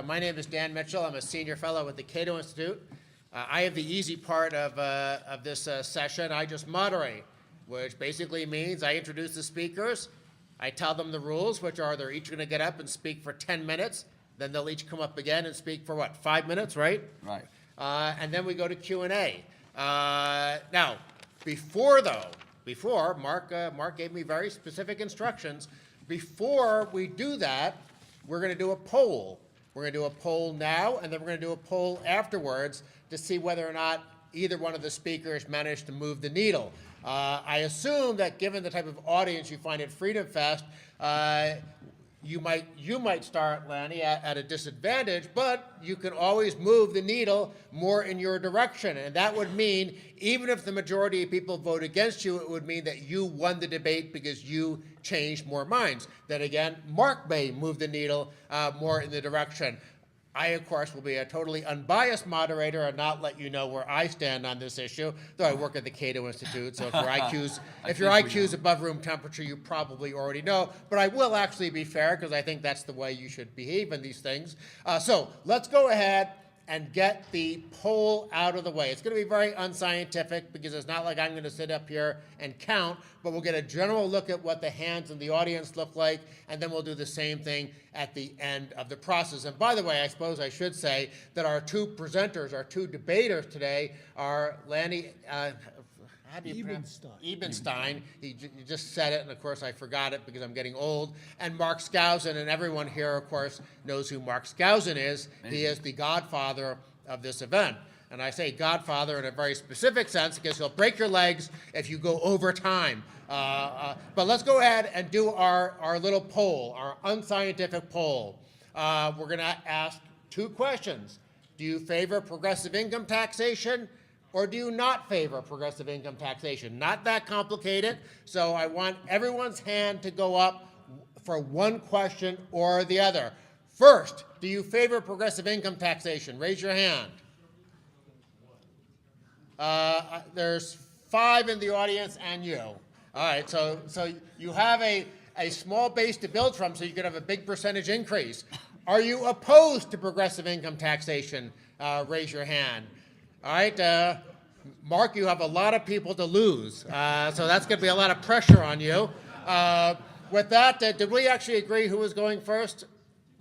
My name is Dan Mitchell. I'm a senior fellow at the Cato Institute. I have the easy part of this session. I just moderate, which basically means I introduce the speakers. I tell them the rules, which are they're each going to get up and speak for 10 minutes. Then they'll each come up again and speak for, what, 5 minutes, right? Right. And then we go to Q&A. Now, before, Mark gave me very specific instructions. Before we do that, we're going to do a poll. We're going to do a poll now, and then we're going to do a poll afterwards to see whether or not either one of the speakers managed to move the needle. I assume that given the type of audience you find at FreedomFest, you might start, Lanny, at a disadvantage, but you can always move the needle more in your direction. And that would mean, even if the majority of people vote against you, it would mean that you won the debate because you changed more minds. Then again, Mark may move the needle more in the direction. I, of course, will be a totally unbiased moderator and not let you know where I stand on this issue, though I work at the Cato Institute, so if your IQ's above room temperature, you probably already know. But I will actually be fair, because I think that's the way you should behave in these things. So let's go ahead and get the poll out of the way. It's going to be very unscientific, because it's not like I'm going to sit up here and count, but we'll get a general look at what the hands in the audience look like, and then we'll do the same thing at the end of the process. And by the way, I suppose I should say that our two presenters, our two debaters today are Lanny Ebenstein. He just said it, and of course I forgot it because I'm getting old. And Mark Skousen, and everyone here, of course, knows who Mark Skousen is. He is the godfather of this event. And I say godfather in a very specific sense because he'll break your legs if you go over time. But let's go ahead and do our little poll, our unscientific poll. We're going to ask two questions. Do you favor progressive income taxation, or do you not favor progressive income taxation? Not that complicated, so I want everyone's hand to go up for one question or the other. First, do you favor progressive income taxation? Raise your hand. There's 5 in the audience and you. All right, so you have a small base to build from, so you could have a big percentage increase. Are you opposed to progressive income taxation? Raise your hand. All right, Mark, you have a lot of people to lose, so that's going to be a lot of pressure on you. With that, did we actually agree who was going first?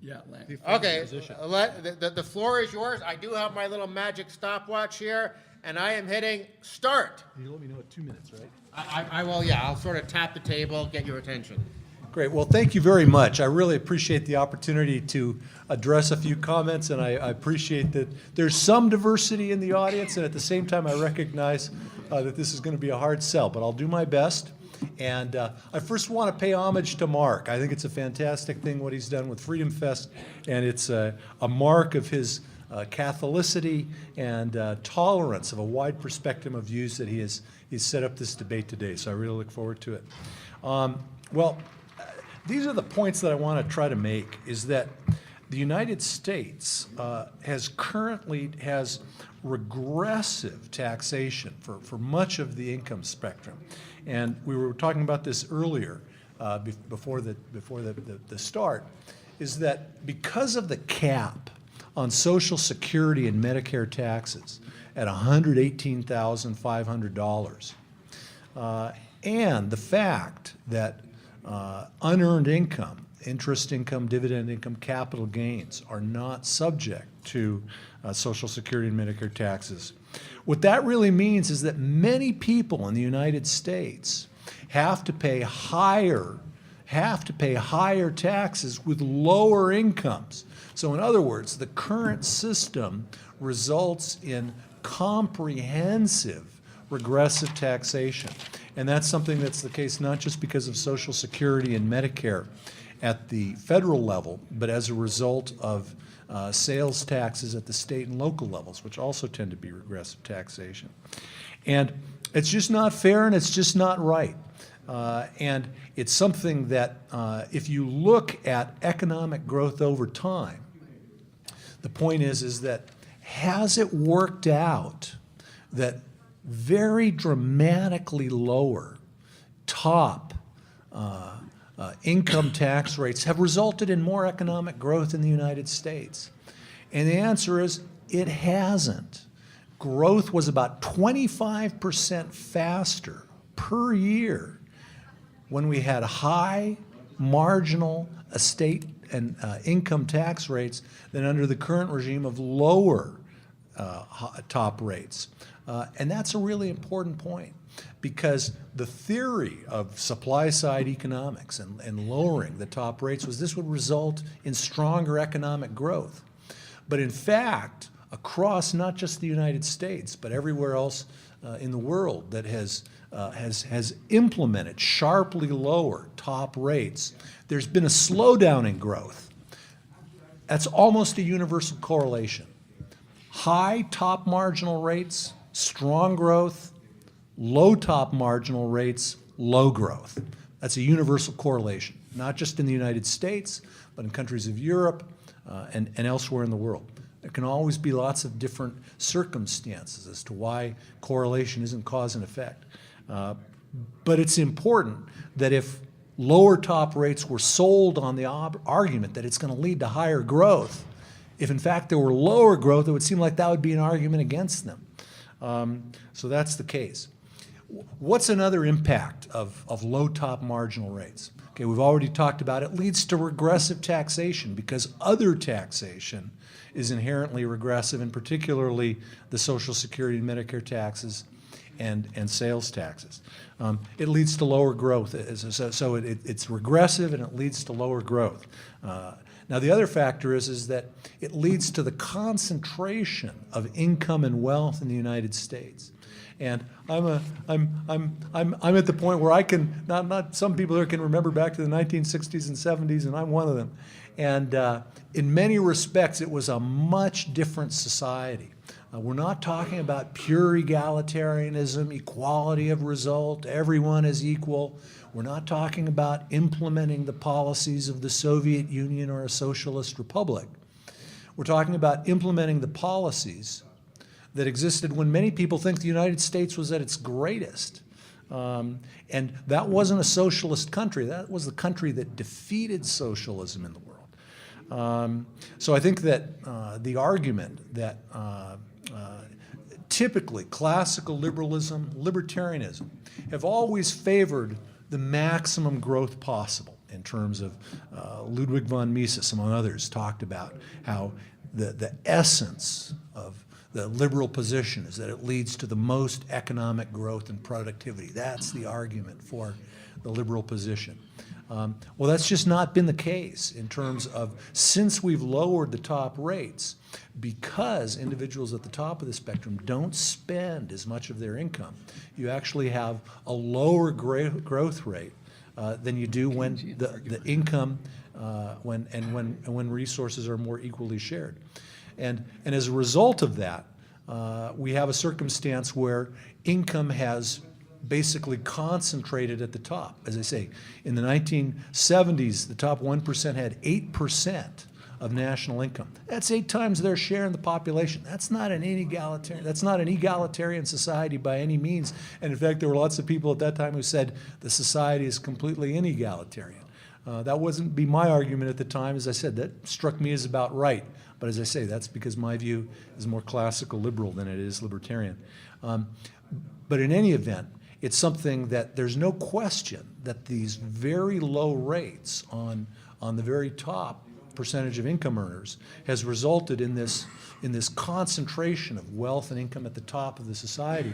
Yeah, Lanny. Okay, the floor is yours. I do have my little magic stopwatch here, and I am hitting start. You let me know at 2 minutes, right? I will, yeah, I'll sort of tap the table, get your attention. Great. Well, thank you very much. I really appreciate the opportunity to address a few comments, and I appreciate that there's some diversity in the audience, and at the same time, I recognize that this is going to be a hard sell, but I'll do my best. And I first want to pay homage to Mark. I think it's a fantastic thing what he's done with FreedomFest, and it's a mark of his Catholicity and tolerance of a wide spectrum of views that he's set up this debate today. So I really look forward to it. Well, these are the points that I want to try to make, is that the United States has regressive taxation for much of the income spectrum. And we were talking about this earlier before the start, is that because of the cap on Social Security and Medicare taxes at $118,500, and the fact that unearned income, interest income, dividend income, capital gains are not subject to Social Security and Medicare taxes. What that really means is that many people in the United States have to pay higher taxes with lower incomes. So in other words, the current system results in comprehensive regressive taxation. And that's something that's the case not just because of Social Security and Medicare at the federal level, but as a result of sales taxes at the state and local levels, which also tend to be regressive taxation. And it's just not fair, and it's just not right. And it's something that if you look at economic growth over time, the point is that has it worked out that very dramatically lower top income tax rates have resulted in more economic growth in the United States? And the answer is it hasn't. Growth was about 25% faster per year when we had high marginal estate and income tax rates than under the current regime of lower top rates. And that's a really important point, because the theory of supply-side economics and lowering the top rates was this would result in stronger economic growth. But in fact, across not just the United States, but everywhere else in the world that has implemented sharply lower top rates, there's been a slowdown in growth. That's almost a universal correlation. High top marginal rates, strong growth. Low top marginal rates, low growth. That's a universal correlation, not just in the United States, but in countries of Europe and elsewhere in the world. There can always be lots of different circumstances as to why correlation isn't cause and effect. But it's important that if lower top rates were sold on the argument that it's going to lead to higher growth, if in fact there were lower growth, it would seem like that would be an argument against them. So that's the case. What's another impact of low top marginal rates? Okay, we've already talked about it. It leads to regressive taxation because other taxation is inherently regressive, and particularly the Social Security and Medicare taxes and sales taxes. It leads to lower growth. So it's regressive and it leads to lower growth. Now the other factor is that it leads to the concentration of income and wealth in the United States. And I'm at the point where I can, not some people here can remember back to the 1960s and 70s, and I'm one of them. And in many respects, it was a much different society. We're not talking about pure egalitarianism, equality of result, everyone is equal. We're not talking about implementing the policies of the Soviet Union or a socialist republic. We're talking about implementing the policies that existed when many people think the United States was at its greatest. And that wasn't a socialist country. That was the country that defeated socialism in the world. So I think that the argument that typically classical liberalism, libertarianism, have always favored the maximum growth possible in terms of Ludwig von Mises, among others, talked about how the essence of the liberal position is that it leads to the most economic growth and productivity. That's the argument for the liberal position. Well, that's just not been the case in terms of since we've lowered the top rates, because individuals at the top of the spectrum don't spend as much of their income, you actually have a lower growth rate than you do when the income when resources are more equally shared. And as a result of that, we have a circumstance where income has basically concentrated at the top. As I say, in the 1970s, the top 1% had 8% of national income. That's 8 times their share in the population. That's not an egalitarian society by any means. And in fact, there were lots of people at that time who said the society is completely inegalitarian. That wasn't be my argument at the time. As I said, that struck me as about right. But as I say, that's because my view is more classical liberal than it is libertarian. But in any event, it's something that there's no question that these very low rates on the very top percentage of income earners has resulted in this concentration of wealth and income at the top of the society.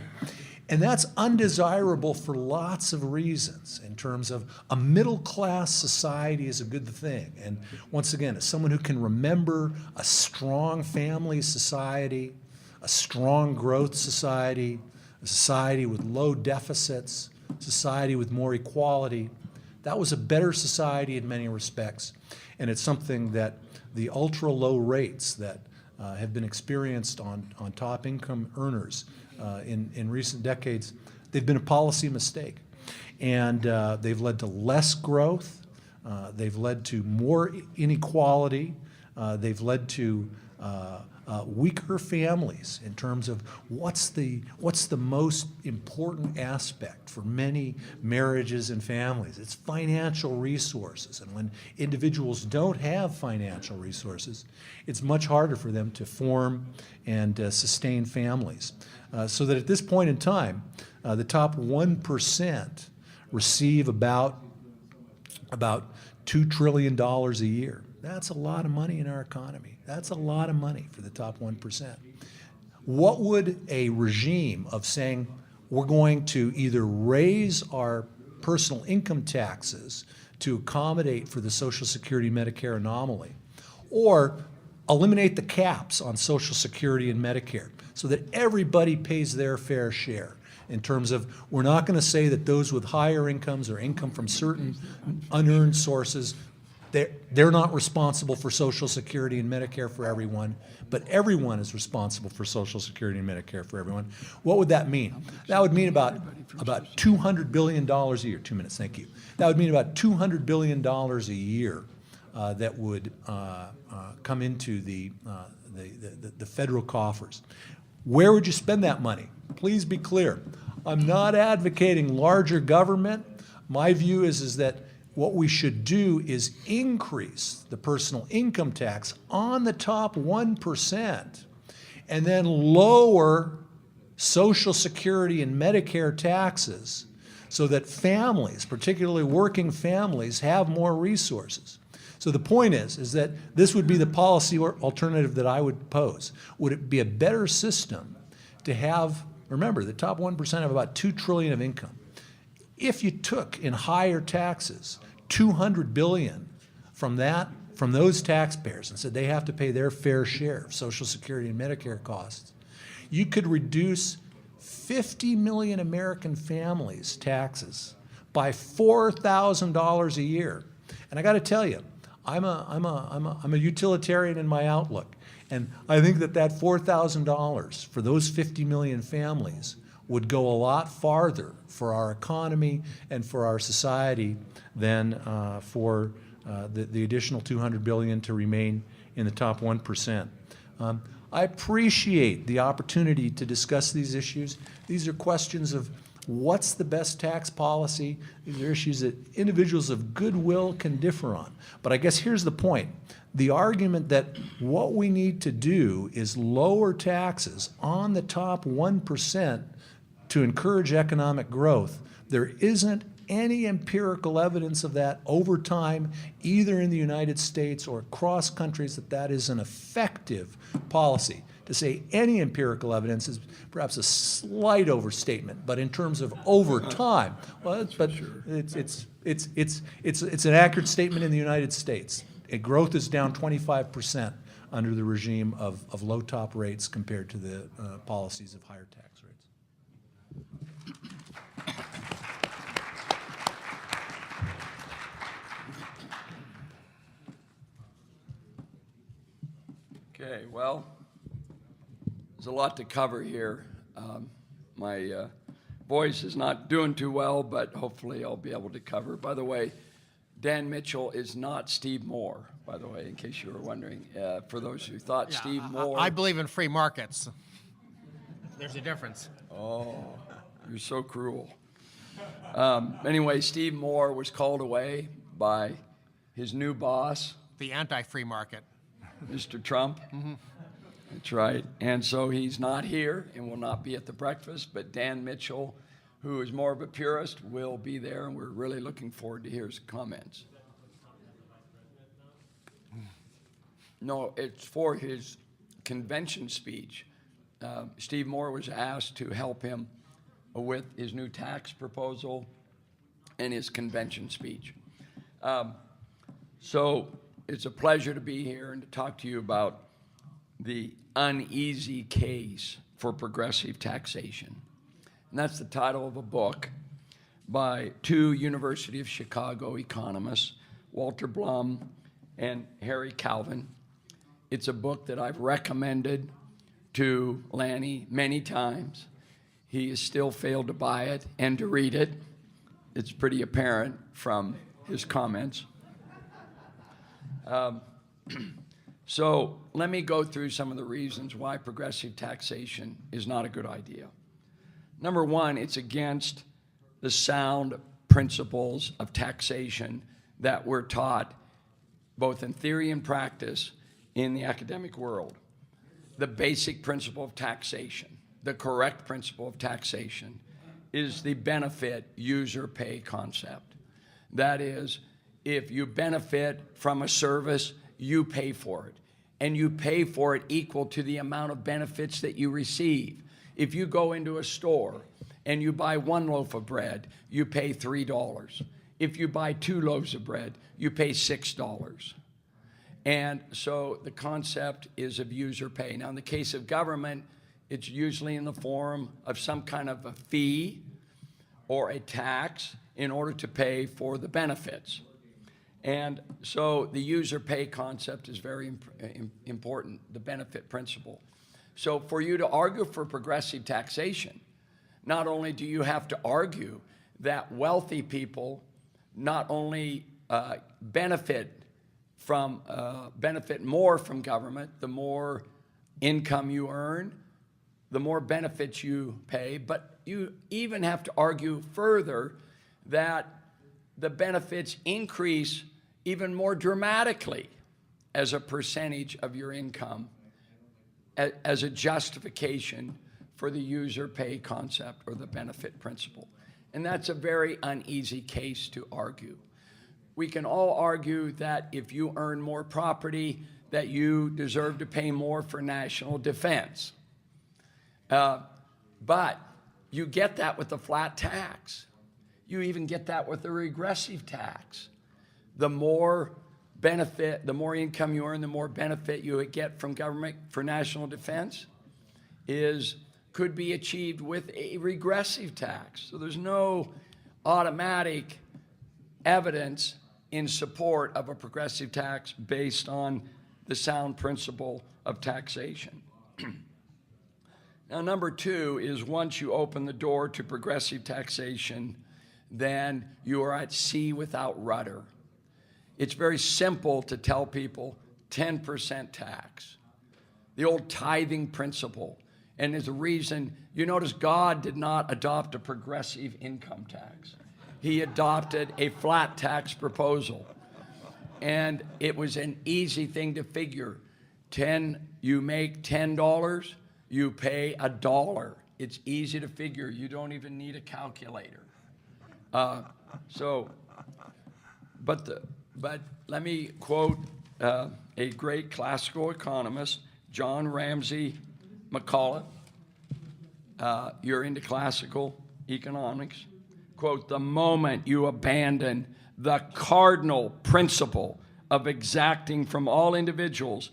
And that's undesirable for lots of reasons in terms of a middle-class society is a good thing. And once again, as someone who can remember a strong family society, a strong growth society, a society with low deficits, a society with more equality, that was a better society in many respects. And it's something that the ultra-low rates that have been experienced on top income earners in recent decades, they've been a policy mistake. And they've led to less growth, they've led to more inequality, They've led to weaker families in terms of what's the most important aspect for many marriages and families. It's financial resources. And when individuals don't have financial resources, it's much harder for them to form and sustain families. So that at this point in time, the top 1% receive about $2 trillion a year. That's a lot of money in our economy. That's a lot of money for the top 1%. What would a regime of saying we're going to either raise our personal income taxes to accommodate for the Social Security Medicare anomaly, or eliminate the caps on Social Security and Medicare so that everybody pays their fair share, in terms of we're not going to say that those with higher incomes or income from certain unearned sources, they're not responsible for Social Security and Medicare for everyone, but everyone is responsible for Social Security and Medicare for everyone. What would that mean? That would mean about $200 billion a year. 2 minutes, thank you. That would mean about $200 billion a year that would come into the federal coffers. Where would you spend that money? Please be clear. I'm not advocating larger government. My view is that what we should do is increase the personal income tax on the top 1% and then lower Social Security and Medicare taxes so that families, particularly working families, have more resources. So the point is that this would be the policy alternative that I would pose. Would it be a better system to have, remember, the top 1% have about $2 trillion of income. If you took in higher taxes $200 billion from those taxpayers and said they have to pay their fair share of Social Security and Medicare costs, you could reduce 50 million American families' taxes by $4,000 a year. And I got to tell you, I'm a utilitarian in my outlook, and I think that $4,000 for those 50 million families would go a lot farther for our economy and for our society than for the additional $200 billion to remain in the top 1%. I appreciate the opportunity to discuss these issues. These are questions of what's the best tax policy. These are issues that individuals of goodwill can differ on. But I guess here's the point. The argument that what we need to do is lower taxes on the top 1% to encourage economic growth, there isn't any empirical evidence of that over time, either in the United States or across countries, that is an effective policy. To say any empirical evidence is perhaps a slight overstatement, but in terms of over time, well, it's an accurate statement in the United States. Growth is down 25% under the regime of low top rates compared to the policies of higher tax rates. Okay, well, there's a lot to cover here. My voice is not doing too well, but hopefully I'll be able to cover. By the way, Dan Mitchell is not Steve Moore, by the way, in case you were wondering. For those who thought Steve Moore... I believe in free markets. There's a difference. Oh, you're so cruel. Anyway, Steve Moore was called away by his new boss, The anti-free market. Mr. Trump. Mm-hmm. That's right. And so he's not here and will not be at the breakfast, but Dan Mitchell, who is more of a purist, will be there, and we're really looking forward to hear his comments. No, it's for his convention speech. Steve Moore was asked to help him with his new tax proposal and his convention speech. So it's a pleasure to be here and to talk to you about the uneasy case for progressive taxation. And that's the title of a book by two University of Chicago economists, Walter Blum and Harry Calvin. It's a book that I've recommended to Lanny many times. He has still failed to buy it and to read it. It's pretty apparent from his comments. So let me go through some of the reasons why progressive taxation is not a good idea. Number one, it's against the sound principles of taxation that we're taught both in theory and practice in the academic world. The basic principle of taxation, the correct principle of taxation, is the benefit user pay concept. That is, if you benefit from a service, you pay for it. And you pay for it equal to the amount of benefits that you receive. If you go into a store and you buy one loaf of bread, you pay $3. If you buy 2 loaves of bread, you pay $6. And so the concept is of user pay. Now, in the case of government, it's usually in the form of some kind of a fee or a tax in order to pay for the benefits. And so the user pay concept is very important, the benefit principle. So for you to argue for progressive taxation, not only do you have to argue that wealthy people not only benefit more from government, the more income you earn, the more benefits you pay, but you even have to argue further that the benefits increase even more dramatically as a percentage of your income as a justification for the user pay concept or the benefit principle. And that's a very uneasy case to argue. We can all argue that if you earn more property, that you deserve to pay more for national defense. But you get that with a flat tax. You even get that with a regressive tax. The more benefit, the more income you earn, the more benefit you get from government for national defense could be achieved with a regressive tax. So there's no automatic evidence in support of a progressive tax based on the sound principle of taxation. Now, number two is once you open the door to progressive taxation, then you are at sea without rudder. It's very simple to tell people 10% tax, the old tithing principle. And there's a reason, you notice God did not adopt a progressive income tax. He adopted a flat tax proposal. And it was an easy thing to figure. You make $10, you pay $1. It's easy to figure. You don't even need a calculator. But let me quote a great classical economist, John Ramsay McCullough. You're into classical economics. Quote, "The moment you abandon the cardinal principle of exacting from all individuals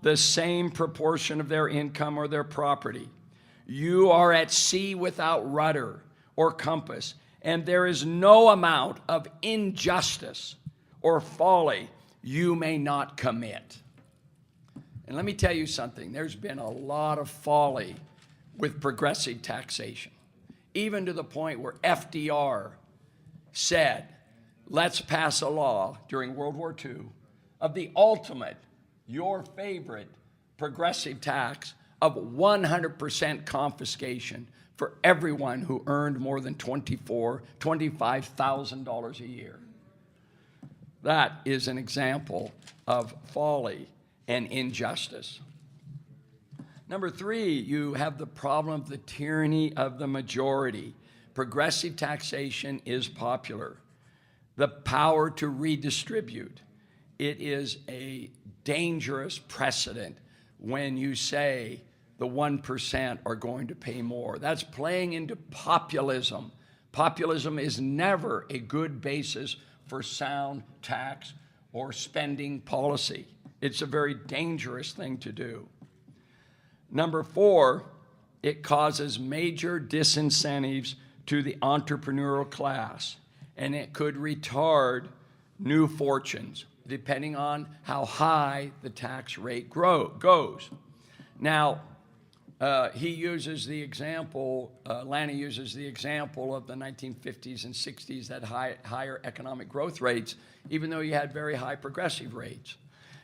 the same proportion of their income or their property, you are at sea without rudder or compass, and there is no amount of injustice or folly you may not commit." And let me tell you something, there's been a lot of folly with progressive taxation, even to the point where FDR said, let's pass a law during World War II of the ultimate, your favorite progressive tax of 100% confiscation for everyone who earned more than $25,000 a year. That is an example of folly and injustice. Number three, you have the problem of the tyranny of the majority. Progressive taxation is popular. The power to redistribute. It is a dangerous precedent when you say the 1% are going to pay more. That's playing into populism. Populism is never a good basis for sound tax or spending policy. It's a very dangerous thing to do. Number four, it causes major disincentives to the entrepreneurial class, and it could retard new fortunes, depending on how high the tax rate goes. Now, he uses the example, Lanny uses the example of the 1950s and 60s that higher economic growth rates, even though you had very high progressive rates.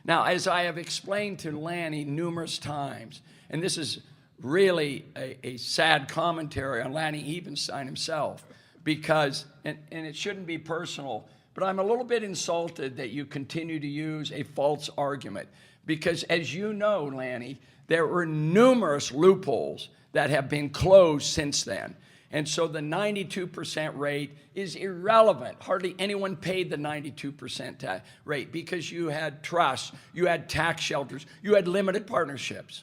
Now, as I have explained to Lanny numerous times, and this is really a sad commentary on Lanny Ebenstein himself, because, and it shouldn't be personal, but I'm a little bit insulted that you continue to use a false argument. Because as you know, Lanny, there were numerous loopholes that have been closed since then. And so the 92% rate is irrelevant. Hardly anyone paid the 92% rate because you had trusts, you had tax shelters, you had limited partnerships.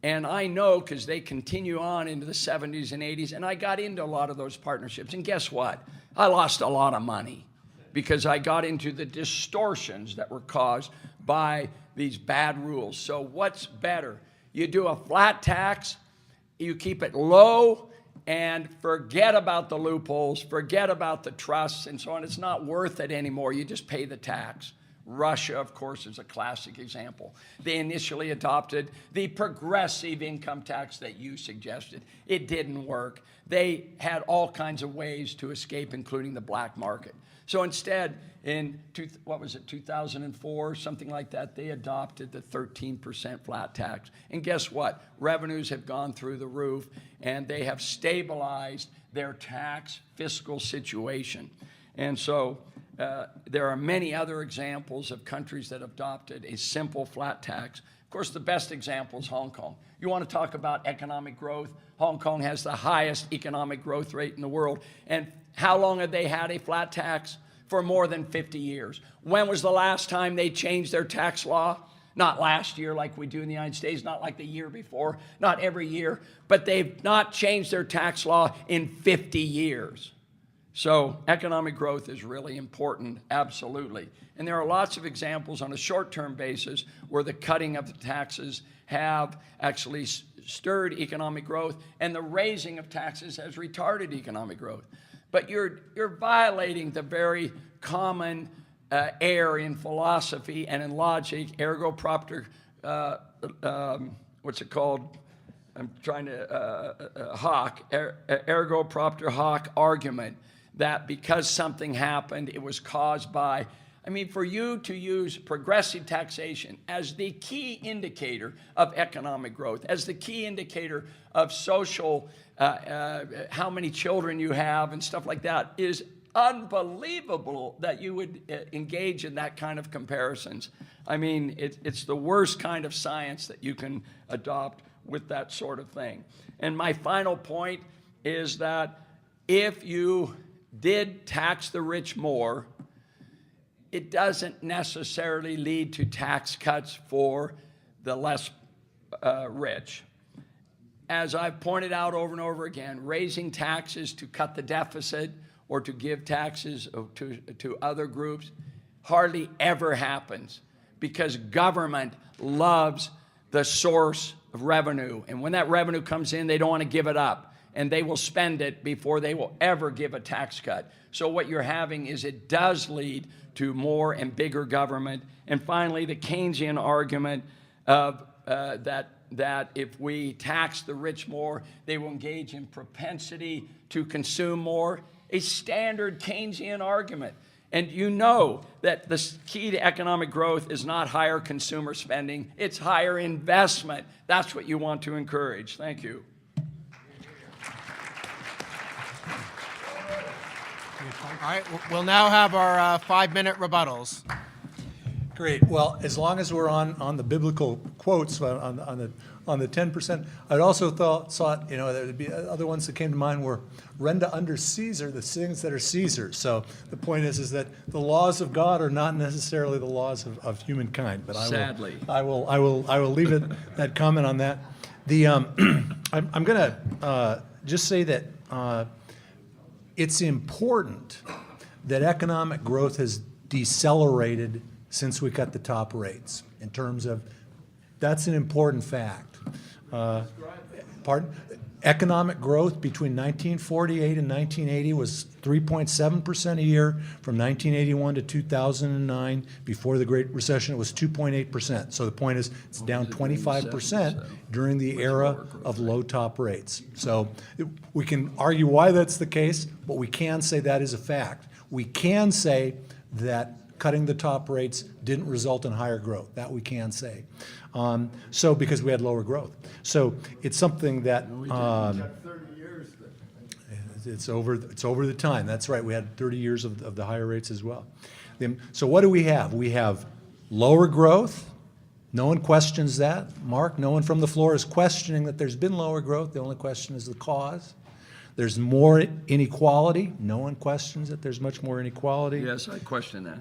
And I know because they continue on into the 70s and 80s, and I got into a lot of those partnerships. And guess what? I lost a lot of money because I got into the distortions that were caused by these bad rules. So what's better? You do a flat tax, you keep it low, and forget about the loopholes, forget about the trusts and so on. It's not worth it anymore. You just pay the tax. Russia, of course, is a classic example. They initially adopted the progressive income tax that you suggested. It didn't work. They had all kinds of ways to escape, including the black market. So instead, in 2004, something like that, they adopted the 13% flat tax. And guess what? Revenues have gone through the roof, and they have stabilized their tax fiscal situation. And so there are many other examples of countries that have adopted a simple flat tax. Of course, the best example is Hong Kong. You want to talk about economic growth? Hong Kong has the highest economic growth rate in the world. And how long have they had a flat tax? For more than 50 years. When was the last time they changed their tax law? Not last year like we do in the United States, not like the year before, not every year, but they've not changed their tax law in 50 years. So economic growth is really important, absolutely. And there are lots of examples on a short-term basis where the cutting of the taxes have actually stirred economic growth, and the raising of taxes has retarded economic growth. But you're violating the very common error in philosophy and in logic, ergo propter, what's it called? I'm trying to, hoc, ergo propter hoc argument, that because something happened, it was caused by, I mean, for you to use progressive taxation as the key indicator of economic growth, as the key indicator of social, how many children you have and stuff like that, is unbelievable that you would engage in that kind of comparisons. I mean, it's the worst kind of science that you can adopt with that sort of thing. And my final point is that if you did tax the rich more, it doesn't necessarily lead to tax cuts for the less rich. As I've pointed out over and over again, raising taxes to cut the deficit or to give taxes to other groups hardly ever happens because government loves the source of revenue. And when that revenue comes in, they don't want to give it up. And they will spend it before they will ever give a tax cut. So what you're having is it does lead to more and bigger government. And finally, the Keynesian argument of that if we tax the rich more, they will engage in propensity to consume more. A standard Keynesian argument. And you know that the key to economic growth is not higher consumer spending, it's higher investment. That's what you want to encourage. Thank you. All right, we'll now have our 5-minute rebuttals. Great. Well, as long as we're on the biblical quotes on the 10%, I'd also thought there'd be other ones that came to mind were render under Caesar the things that are Caesar's. So the point is that the laws of God are not necessarily the laws of humankind. But Sadly, I will leave it that comment on that. The I'm going to just say that it's important that economic growth has decelerated since we cut the top rates, in terms of, that's an important fact. Economic growth between 1948 and 1980 was 3.7% a year. From 1981 to 2009, before the Great Recession, it was 2.8%. So the point is, it's down 25% during the era of low top rates. So we can argue why that's the case, but we can say that is a fact. We can say that cutting the top rates didn't result in higher growth. That we can say. So because we had lower growth. So it's something that it's over the time. That's right. We had 30 years of the higher rates as well. So what do we have? We have lower growth. No one questions that. Mark, no one from the floor is questioning that there's been lower growth. The only question is the cause. There's more inequality. No one questions that there's much more inequality. Yes, I question that.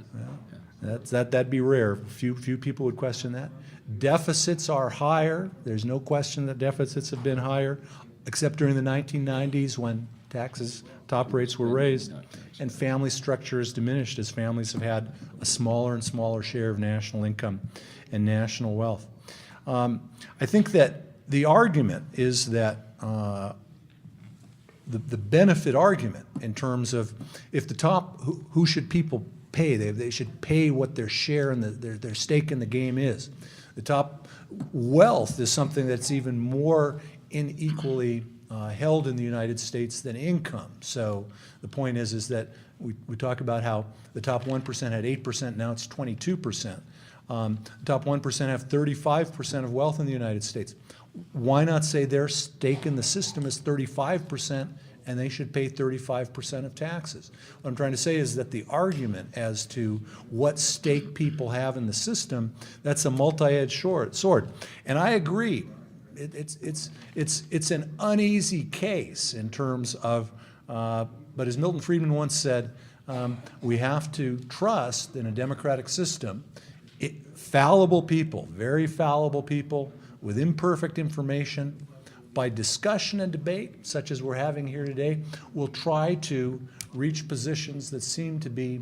Yeah. That'd be rare. Few people would question that. Deficits are higher. There's no question that deficits have been higher, except during the 1990s when top rates were raised, and family structure has diminished as families have had a smaller and smaller share of national income and national wealth. I think that the argument is that the benefit argument in terms of if the top, who should people pay? They should pay what their share and their stake in the game is. The top wealth is something that's even more unequally held in the United States than income. So the point is that we talk about how the top 1% had 8%, now it's 22%. The top 1% have 35% of wealth in the United States. Why not say their stake in the system is 35% and they should pay 35% of taxes? What I'm trying to say is that the argument as to what stake people have in the system, that's a multi-edged sword. And I agree. It's an uneasy case in terms of, but as Milton Friedman once said, we have to trust in a democratic system, fallible people, very fallible people with imperfect information, by discussion and debate, such as we're having here today, will try to reach positions that seem to be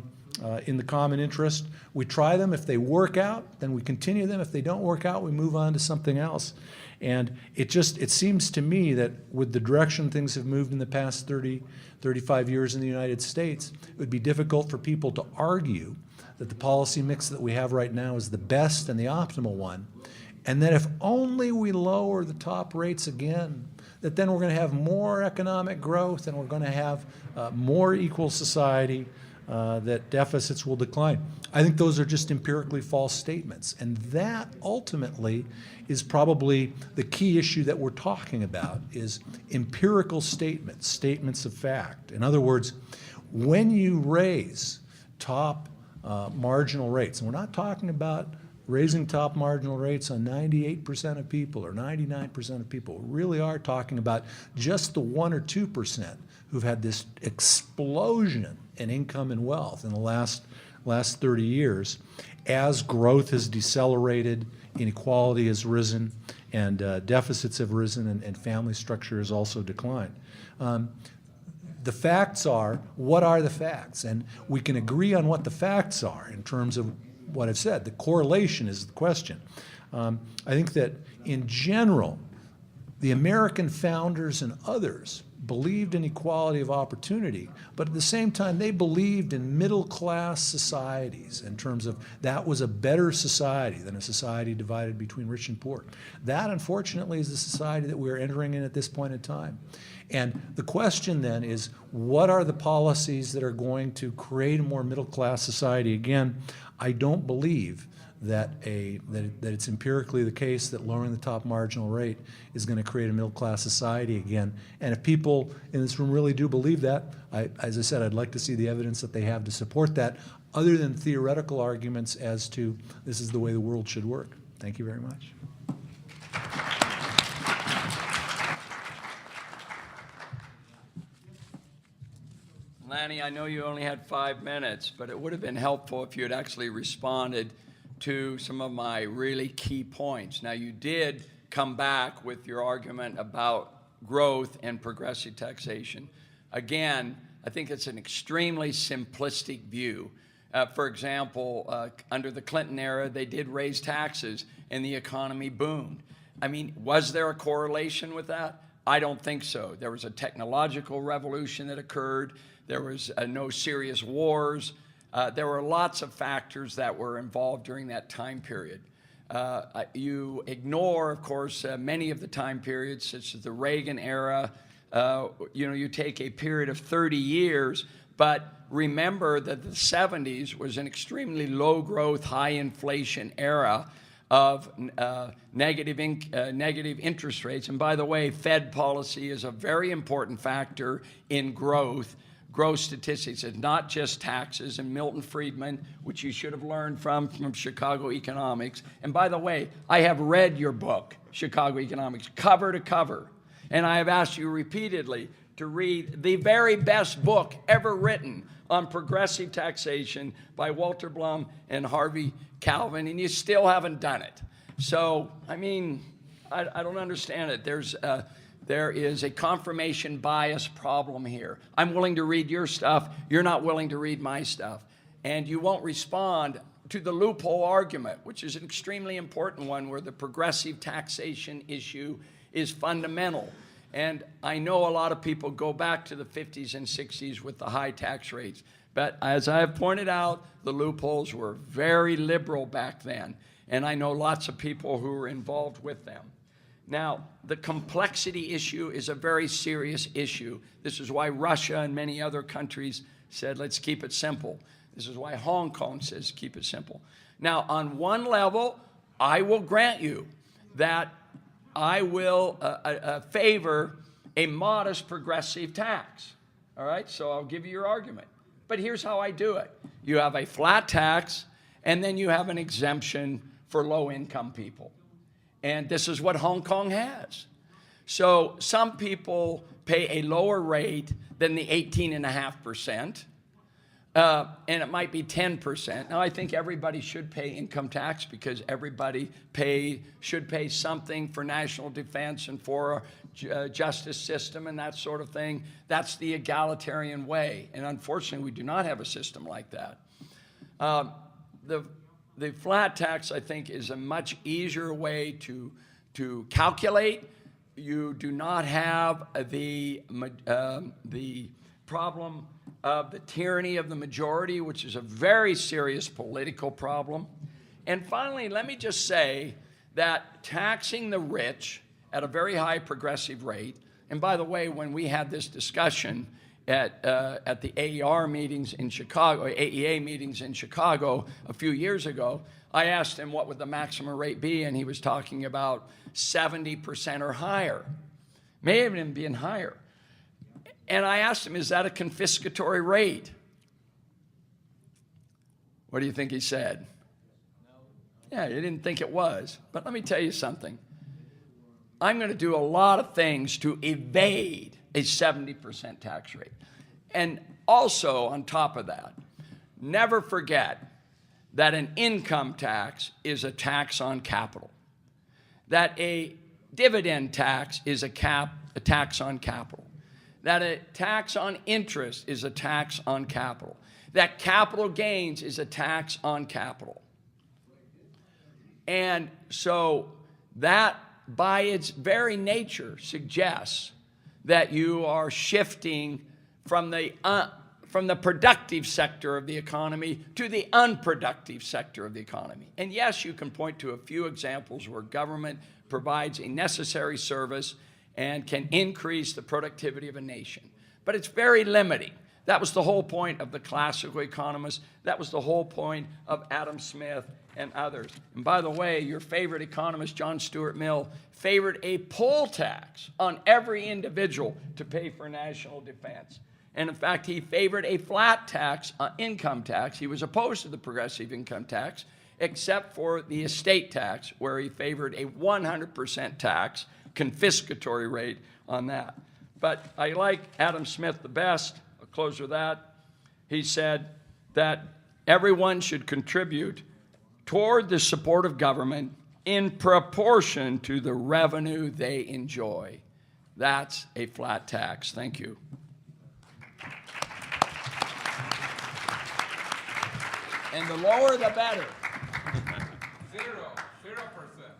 in the common interest. We try them. If they work out, then we continue them. If they don't work out, we move on to something else. And it seems to me that with the direction things have moved in the past 30, 35 years in the United States, it would be difficult for people to argue that the policy mix that we have right now is the best and the optimal one. And that if only we lower the top rates again, that then we're going to have more economic growth and we're going to have more equal society, that deficits will decline. I think those are just empirically false statements. And that ultimately is probably the key issue that we're talking about, is empirical statements, statements of fact. In other words, when you raise top marginal rates, and we're not talking about raising top marginal rates on 98% of people or 99% of people, we really are talking about just the 1 or 2% who've had this explosion in income and wealth in the last 30 years as growth has decelerated, inequality has risen, and deficits have risen, and family structure has also declined. The facts are, what are the facts? And we can agree on what the facts are in terms of what I've said. The correlation is the question. I think that in general, the American founders and others believed in equality of opportunity, but at the same time, they believed in middle-class societies in terms of that was a better society than a society divided between rich and poor. That, unfortunately, is the society that we're entering in at this point in time. And the question then is, what are the policies that are going to create a more middle-class society? Again, I don't believe that it's empirically the case that lowering the top marginal rate is going to create a middle-class society again. And if people in this room really do believe that, as I said, I'd like to see the evidence that they have to support that, other than theoretical arguments as to this is the way the world should work. Thank you very much. Lanny, I know you only had 5 minutes, but it would have been helpful if you had actually responded to some of my really key points. Now, you did come back with your argument about growth and progressive taxation. Again, I think it's an extremely simplistic view. For example, under the Clinton era, they did raise taxes and the economy boomed. I mean, was there a correlation with that? I don't think so. There was a technological revolution that occurred. There was no serious wars. There were lots of factors that were involved during that time period. You ignore, of course, many of the time periods, such as the Reagan era. You take a period of 30 years, But remember that the 70s was an extremely low growth, high inflation era of negative interest rates. And by the way, Fed policy is a very important factor in growth. Growth statistics is not just taxes. And Milton Friedman, which you should have learned from Chicago Economics. And by the way, I have read your book, Chicago Economics, cover to cover. And I have asked you repeatedly to read the very best book ever written on progressive taxation by Walter Blum and Harvey Calvin, and you still haven't done it. So, I mean, I don't understand it. There is a confirmation bias problem here. I'm willing to read your stuff. You're not willing to read my stuff. And you won't respond to the loophole argument, which is an extremely important one where the progressive taxation issue is fundamental. And I know a lot of people go back to the 50s and 60s with the high tax rates. But as I have pointed out, the loopholes were very liberal back then. And I know lots of people who were involved with them. Now, the complexity issue is a very serious issue. This is why Russia and many other countries said, let's keep it simple. This is why Hong Kong says, keep it simple. Now, on one level, I will grant you that I will favor a modest progressive tax. All right, so I'll give you your argument. But here's how I do it. You have a flat tax, and then you have an exemption for low-income people. And this is what Hong Kong has. So some people pay a lower rate than the 18.5%. And it might be 10%. Now, I think everybody should pay income tax because everybody should pay something for national defense and for a justice system and that sort of thing. That's the egalitarian way. And unfortunately, we do not have a system like that. The flat tax, I think, is a much easier way to calculate. You do not have the problem of the tyranny of the majority, which is a very serious political problem. And finally, let me just say that taxing the rich at a very high progressive rate, and by the way, when we had this discussion at the AER meetings in Chicago, AEA meetings in Chicago a few years ago, I asked him what would the maximum rate be, and he was talking about 70% or higher, may have even been higher. And I asked him, is that a confiscatory rate? What do you think he said? No. Yeah, he didn't think it was. But let me tell you something. I'm going to do a lot of things to evade a 70% tax rate. And also, on top of that, never forget that an income tax is a tax on capital. That a dividend tax is a tax on capital. That a tax on interest is a tax on capital. That capital gains is a tax on capital. And so that, by its very nature, suggests that you are shifting from the productive sector of the economy to the unproductive sector of the economy. And yes, you can point to a few examples where government provides a necessary service and can increase the productivity of a nation. But it's very limiting. That was the whole point of the classical economists. That was the whole point of Adam Smith and others. And by the way, your favorite economist, John Stuart Mill, favored a poll tax on every individual to pay for national defense. And in fact, he favored a flat tax, income tax. He was opposed to the progressive income tax, except for the estate tax, where he favored a 100% tax, confiscatory rate on that. But I like Adam Smith the best. I'll close with that. He said that everyone should contribute toward the support of government in proportion to the revenue they enjoy. That's a flat tax. Thank you. And the lower, the better. 0%.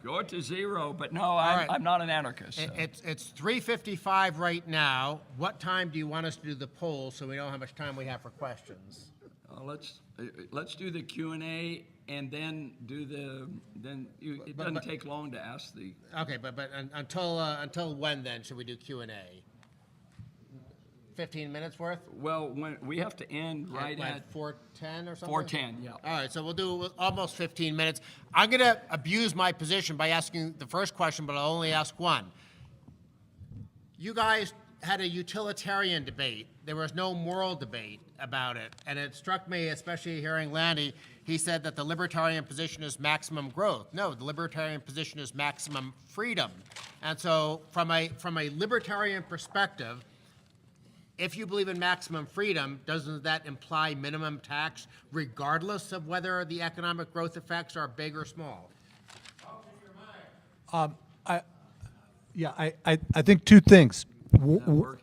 Go to zero, but no, I'm not an anarchist. So. It's 3:55 right now. What time do you want us to do the poll so we know how much time we have for questions? Let's do the Q&A and then do the it doesn't take long to ask the. Okay, but until when then should we do Q&A? 15 minutes worth? Well, when we have to end right at 4:10 or something? 4:10, yeah. All right, so we'll do almost 15 minutes. I'm going to abuse my position by asking the first question, but I'll only ask one. You guys had a utilitarian debate. There was no moral debate about it. And it struck me, especially hearing Lanny, he said that the libertarian position is maximum growth. No, the libertarian position is maximum freedom. And so from a libertarian perspective, if you believe in maximum freedom, doesn't that imply minimum tax regardless of whether the economic growth effects are big or small? I think two things. work.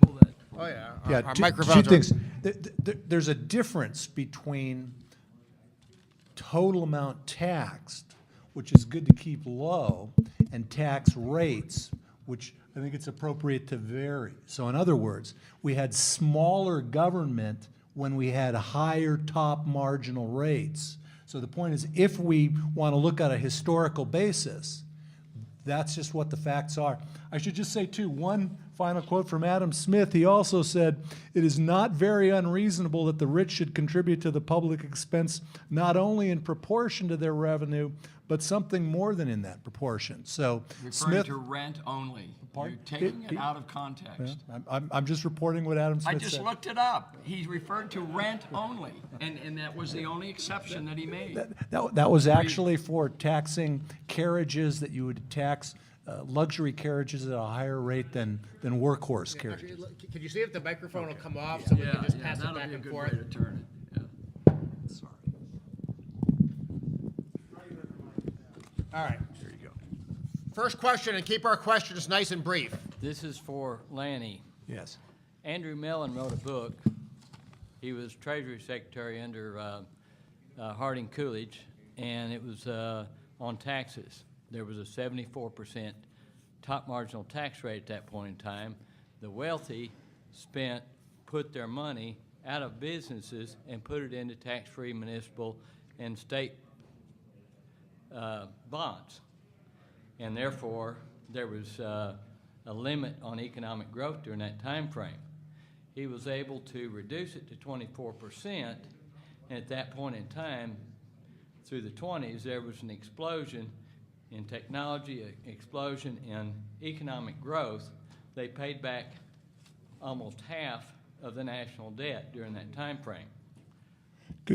Pull that. Oh, yeah. Yeah, Our two microphones are- things. There's a difference between total amount taxed, which is good to keep low, and tax rates, which I think it's appropriate to vary. So in other words, we had smaller government when we had higher top marginal rates. So the point is, if we want to look at a historical basis, that's just what the facts are. I should just say, too, one final quote from Adam Smith. He also said, "It is not very unreasonable that the rich should contribute to the public expense not only in proportion to their revenue, but something more than in that proportion." So Referring Smith, to rent only. Pardon? You're taking it out of context. I'm just reporting what Adam Smith I just said. looked it up. He referred to rent only, and that was the only exception that he made. That was actually for taxing carriages that you would tax luxury carriages at a higher rate than workhorse carriages. Actually, could you see if the microphone will come off so we can just pass it that'll back be a and good forth? way to turn it. Yeah. Sorry. All right. There you go. First question, and keep our questions nice and brief. This is for Lanny. Yes. Andrew Mellon wrote a book. He was Treasury Secretary under Harding Coolidge, and it was on taxes. There was a 74% top marginal tax rate at that point in time. The wealthy put their money out of businesses and put it into tax-free municipal and state bonds. And therefore, there was a limit on economic growth during that time frame. He was able to reduce it to 24%, and at that point in time, through the 20s, there was an explosion in technology, an explosion in economic growth. They paid back almost half of the national debt during that time frame.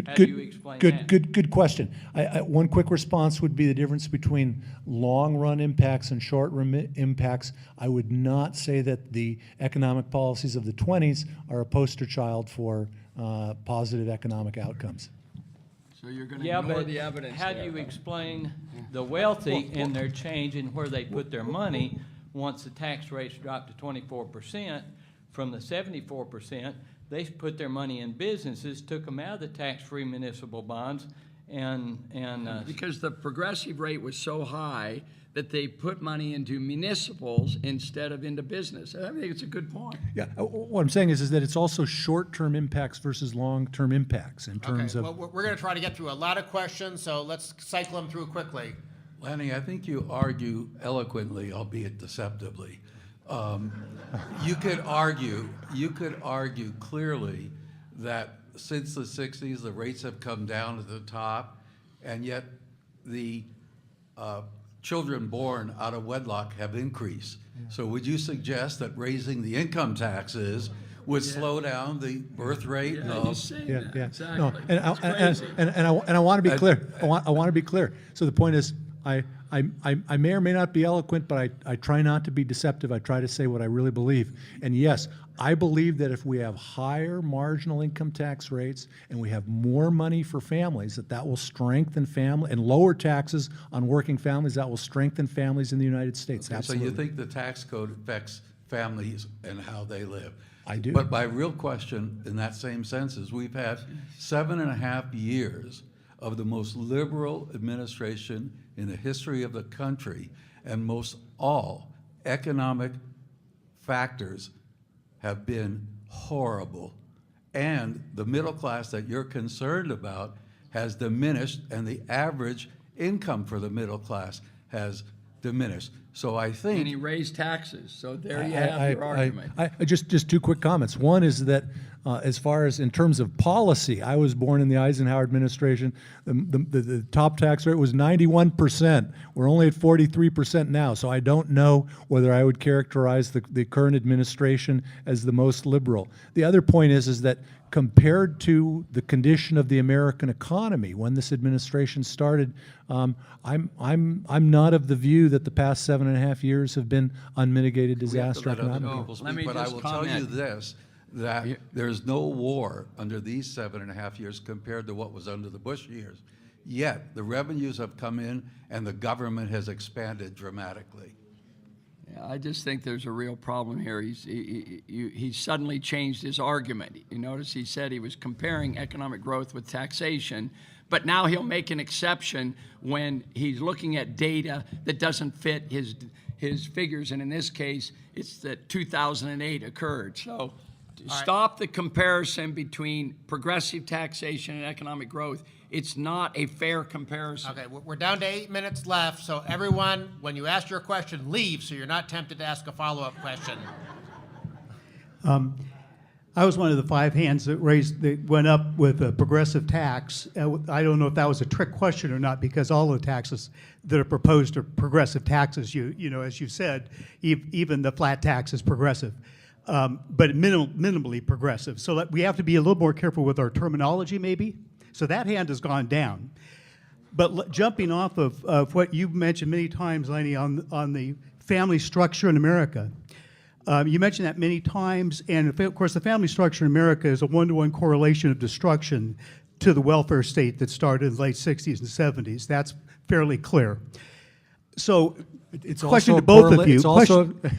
How do you explain that? Good question. One quick response would be the difference between long-run impacts and short-run impacts. I would not say that the economic policies of the 20s are a poster child for positive economic outcomes. So you're going to Yeah, ignore but the evidence how do there. you explain the wealthy and their change in where they put their money once the tax rates dropped to 24% from the 74%? They put their money in businesses, took them out of the tax-free municipal bonds, and Because the progressive rate was so high that they put money into municipals instead of into business. I think it's a good point. Yeah, what I'm saying is that it's also short-term impacts versus long-term impacts in terms Okay, of. well, we're going to try to get through a lot of questions, so let's cycle them through quickly. Lanny, I think you argue eloquently, albeit deceptively. You could argue clearly that since the 60s, the rates have come down to the top, and yet the children born out of wedlock have increased. So would you suggest that raising the income taxes would slow down the birth rate? Yeah, he's saying Yeah, that. yeah. Exactly. No, and I want to be clear. I want to be clear. So the point is, I may or may not be eloquent, but I try not to be deceptive. I try to say what I really believe. And yes, I believe that if we have higher marginal income tax rates and we have more money for families, that will strengthen family, and lower taxes on working families, that will strengthen families in the United States. Okay, so Absolutely. you think the tax code affects families and how they live? I do. But my real question in that same sense is we've had 7.5 years of the most liberal administration in the history of the country, and most all economic factors have been horrible. And the middle class that you're concerned about has diminished, and the average income for the middle class has diminished. So I And think he raised taxes, so there you have your argument. Just two quick comments. One is that as far as in terms of policy, I was born in the Eisenhower administration. The top tax rate was 91%. We're only at 43% now, so I don't know whether I would characterize the current administration as the most liberal. The other point is that compared to the condition of the American economy when this administration started, I'm not of the view that the past 7.5 years have been unmitigated we have to disaster let other economically. people Let me speak, but I just will tell you comment. this, that there's no war under these 7.5 years compared to what was under the Bush years. Yet, the revenues have come in and the government has expanded dramatically. Yeah, I just think there's a real problem here. He suddenly changed his argument. You notice he said he was comparing economic growth with taxation, but now he'll make an exception when he's looking at data that doesn't fit his figures, and in this case, it's that 2008 occurred. So stop the comparison between progressive taxation and economic growth. It's not a fair comparison. Okay, we're down to 8 minutes left, so everyone, when you ask your question, leave so you're not tempted to ask a follow-up question. I was one of the 5 hands that went up with a progressive tax. I don't know if that was a trick question or not, because all the taxes that are proposed are progressive taxes. You know, as you said, even the flat tax is progressive, but minimally progressive. So we have to be a little more careful with our terminology, maybe. So that hand has gone down. But jumping off of what you've mentioned many times, Lanny, on the family structure in America. You mentioned that many times, and of course the family structure in America is a 1-to-1 correlation of destruction to the welfare state that started in the late 60s and 70s. That's fairly clear. So, question to both of you.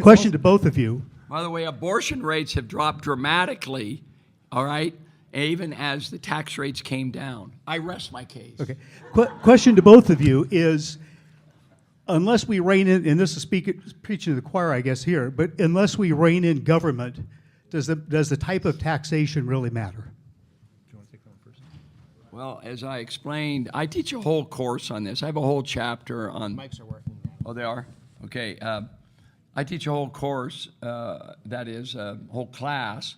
Question to both of you. By the way, abortion rates have dropped dramatically, all right, even as the tax rates came down. I rest my case. Okay. Question to both of you is, unless we rein in, and this is preaching to the choir, I guess, here, but unless we rein in government, does the type of taxation really matter? Well, as I explained, I teach a whole course on this. I have a whole chapter on... Mics are working. Oh, they are? Okay. I teach a whole course, that is a whole class,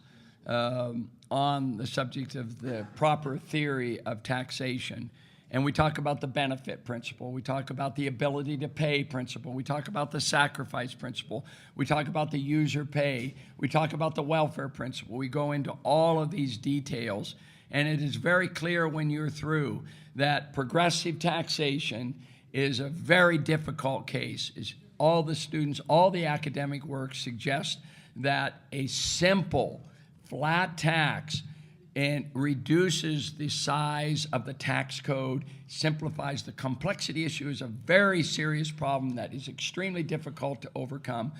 on the subject of the proper theory of taxation. And we talk about the benefit principle. We talk about the ability to pay principle. We talk about the sacrifice principle. We talk about the user pay. We talk about the welfare principle. We go into all of these details. And it is very clear when you're through that progressive taxation is a very difficult case. All the students, all the academic work suggests that a simple, flat tax and reduces the size of the tax code, simplifies the complexity issue, is a very serious problem that is extremely difficult to overcome.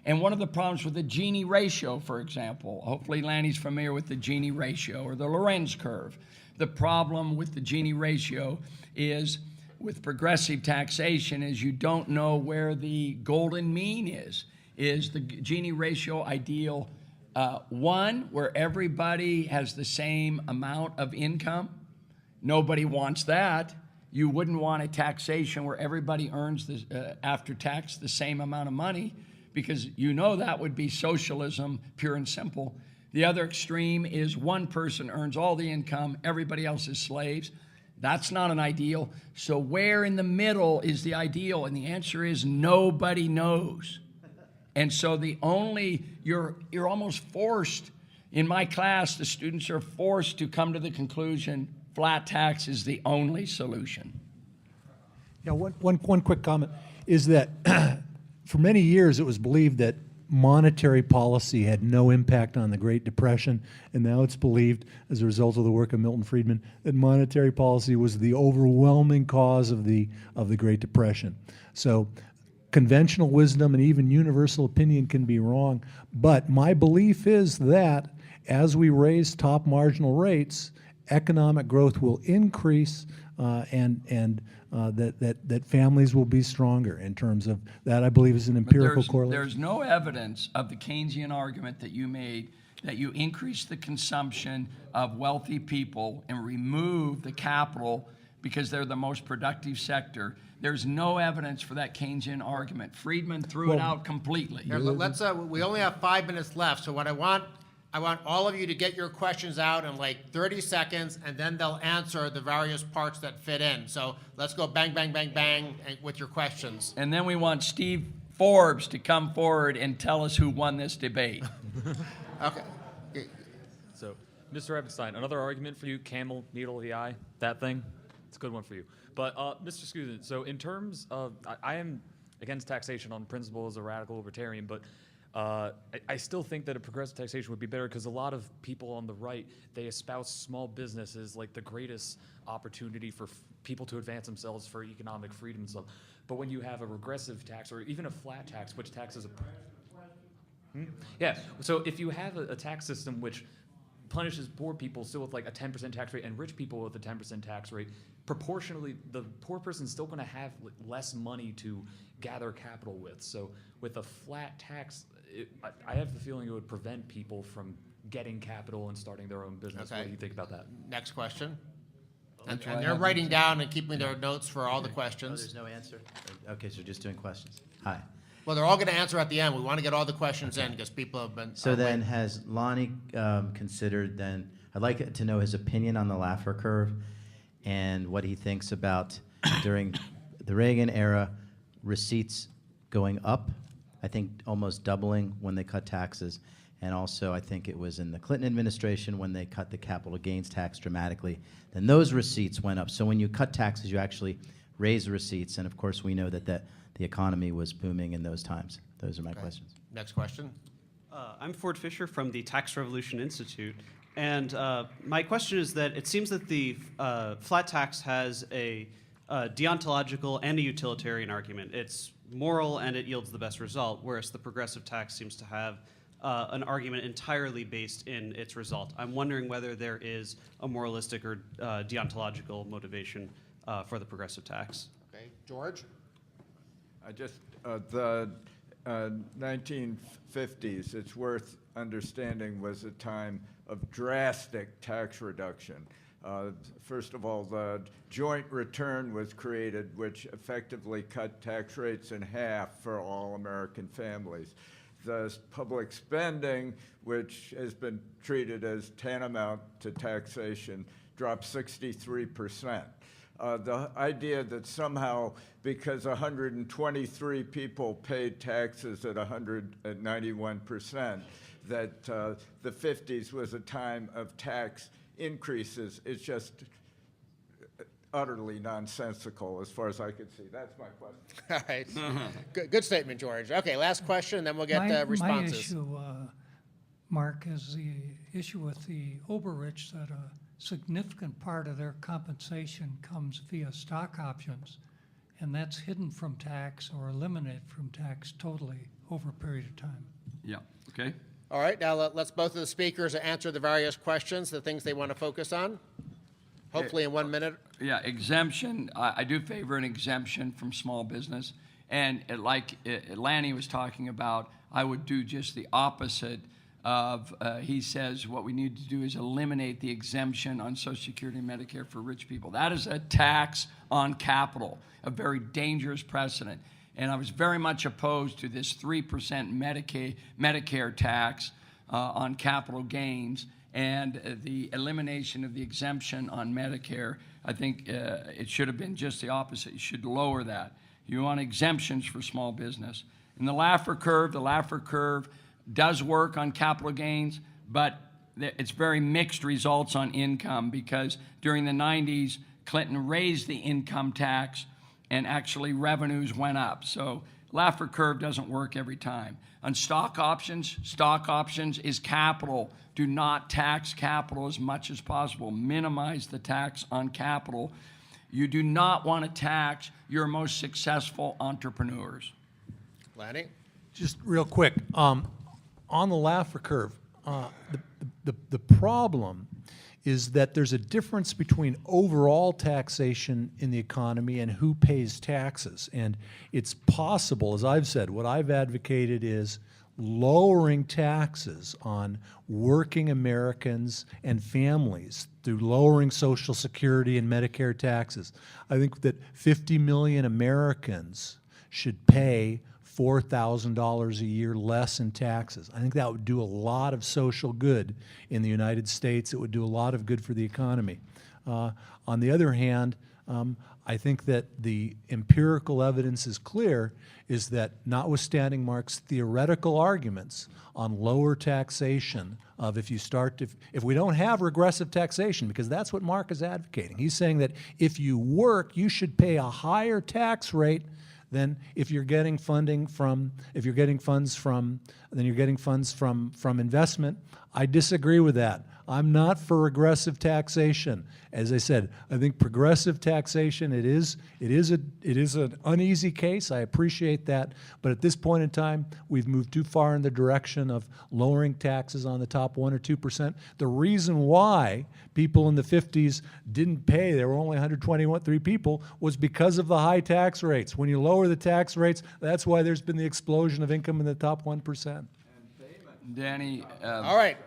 And one of the problems with the Gini ratio, for example, hopefully Lanny's familiar with the Gini ratio or the Lorenz curve. The problem with the Gini ratio is with progressive taxation is you don't know where the golden mean is. Is the Gini ratio ideal 1, where everybody has the same amount of income? Nobody wants that. You wouldn't want a taxation where everybody earns, after tax, the same amount of money, because you know that would be socialism, pure and simple. The other extreme is one person earns all the income, everybody else is slaves. That's not an ideal. So where in the middle is the ideal? And the answer is nobody knows. And so you're almost forced, in my class, the students are forced to come to the conclusion flat tax is the only solution. Yeah, one quick comment is that for many years it was believed that monetary policy had no impact on the Great Depression, and now it's believed, as a result of the work of Milton Friedman, that monetary policy was the overwhelming cause of the Great Depression. So conventional wisdom and even universal opinion can be wrong, but my belief is that as we raise top marginal rates, economic growth will increase, and that families will be stronger in terms of that. I believe is an empirical correlation. There's no evidence of the Keynesian argument that you made that you increase the consumption of wealthy people and remove the capital because they're the most productive sector. There's no evidence for that Keynesian argument. Friedman threw it out completely. Here, let's, we only have 5 minutes left, so what I want all of you to get your questions out in like 30 seconds, and then they'll answer the various parts that fit in. So let's go bang, bang, bang, bang with your questions. And then we want Steve Forbes to come forward and tell us who won this debate. Okay. So, Mr. Ebenstein, another argument for you, camel, needle, the eye, that thing, it's a good one for you. But, Mr. Skousen, so in terms of, I am against taxation on principle as a radical libertarian, but I still think that a progressive taxation would be better because a lot of people on the right, they espouse small businesses like the greatest opportunity for people to advance themselves for economic freedom and stuff. But when you have a regressive tax or even a flat tax, which taxes yeah, so if you have a tax system which punishes poor people still with like a 10% tax rate and rich people with a 10% tax rate, proportionally, the poor person's still going to have less money to gather capital with. So with a flat tax, I have the feeling it would prevent people from getting capital and starting their own business. Okay. What do you think about that? Next question. And That's what I they're have. writing down and keeping their notes for all the Oh, questions. there's no answer? Okay, so just doing questions. Hi. Well, they're all going to answer at the end. We want to get all the questions in because people have been. So then, has Lonnie considered then, I'd like to know his opinion on the Laffer curve and what he thinks about during the Reagan era, receipts going up, I think almost doubling when they cut taxes. And also, I think it was in the Clinton administration when they cut the capital gains tax dramatically. Then those receipts went up. So when you cut taxes, you actually raise the receipts. And of course, we know that the economy was booming in those times. Those are my questions. Next question. I'm Ford Fisher from the Tax Revolution Institute. And my question is that it seems that the flat tax has a deontological and a utilitarian argument. It's moral and it yields the best result, whereas the progressive tax seems to have an argument entirely based in its result. I'm wondering whether there is a moralistic or deontological motivation for the progressive tax. Okay, George. The 1950s, it's worth understanding, was a time of drastic tax reduction. First of all, the joint return was created, which effectively cut tax rates in half for all American families. The public spending, which has been treated as tantamount to taxation, dropped 63%. The idea that somehow, because 123 people paid taxes at 191%, that the 50s was a time of tax increases is just utterly nonsensical as far as I could see. That's my question. All right. Good statement, George. Okay, last question, and then we'll get responses. My issue, Mark, is the issue with the uber-rich that a significant part of their compensation comes via stock options, and that's hidden from tax or eliminated from tax totally over a period of time. Yeah, okay. All right, now let's both of the speakers answer the various questions, the things they want to focus on. Hopefully in 1 minute. Yeah, exemption. I do favor an exemption from small business. And like Lanny was talking about, I would do just the opposite of, he says what we need to do is eliminate the exemption on Social Security and Medicare for rich people. That is a tax on capital, a very dangerous precedent. And I was very much opposed to this 3% Medicare tax on capital gains. And the elimination of the exemption on Medicare, I think it should have been just the opposite. You should lower that. You want exemptions for small business. And the Laffer curve does work on capital gains, but it's very mixed results on income because during the 90s, Clinton raised the income tax and actually revenues went up. So Laffer curve doesn't work every time. On stock options is capital. Do not tax capital as much as possible. Minimize the tax on capital. You do not want to tax your most successful entrepreneurs. Lanny? Just real quick, on the Laffer curve, the problem is that there's a difference between overall taxation in the economy and who pays taxes. And it's possible, as I've said, what I've advocated is lowering taxes on working Americans and families through lowering Social Security and Medicare taxes. I think that 50 million Americans should pay $4,000 a year less in taxes. I think that would do a lot of social good in the United States. It would do a lot of good for the economy. On the other hand, I think that the empirical evidence is clear, is that notwithstanding Mark's theoretical arguments on lower taxation of if we don't have regressive taxation, because that's what Mark is advocating. He's saying that if you work, you should pay a higher tax rate than if you're getting funds from investment. I disagree with that. I'm not for regressive taxation. As I said, I think progressive taxation, it is an uneasy case. I appreciate that. But at this point in time, we've moved too far in the direction of lowering taxes on the top 1 or 2%. The reason why people in the 50s didn't pay, there were only 123 people, was because of the high tax rates. When you lower the tax rates, that's why there's been the explosion of income in the top 1%. Danny. All right.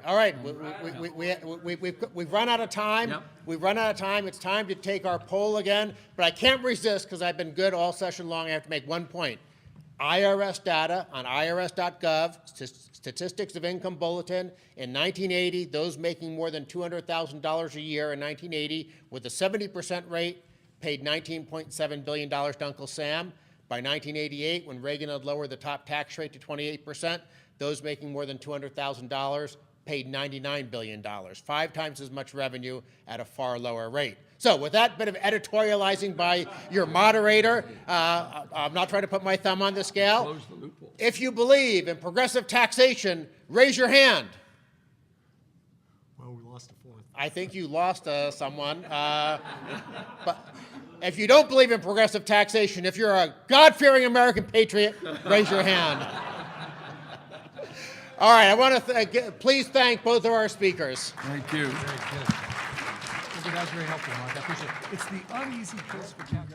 We've run out of time. Yep. We've run out of time. It's time to take our poll again. But I can't resist, because I've been good all session long. I have to make one point. IRS data on irs.gov, Statistics of Income Bulletin. In 1980, those making more than $200,000 a year in 1980 with a 70% rate paid $19.7 billion to Uncle Sam. By 1988, when Reagan had lowered the top tax rate to 28%, those making more than $200,000 paid $99 billion, 5 times as much revenue at a far lower rate. So with that bit of editorializing by your moderator, I'm not trying to put my thumb on the scale. Close the loophole. If you believe in progressive taxation, raise your hand. Well, we lost a fourth. I think you lost someone. But if you don't believe in progressive taxation, if you're a God-fearing American patriot, raise your hand. All right, I want to please thank both of our speakers. Thank you. Very good. That was very helpful, Mark. I appreciate it. It's the uneasy case for tax.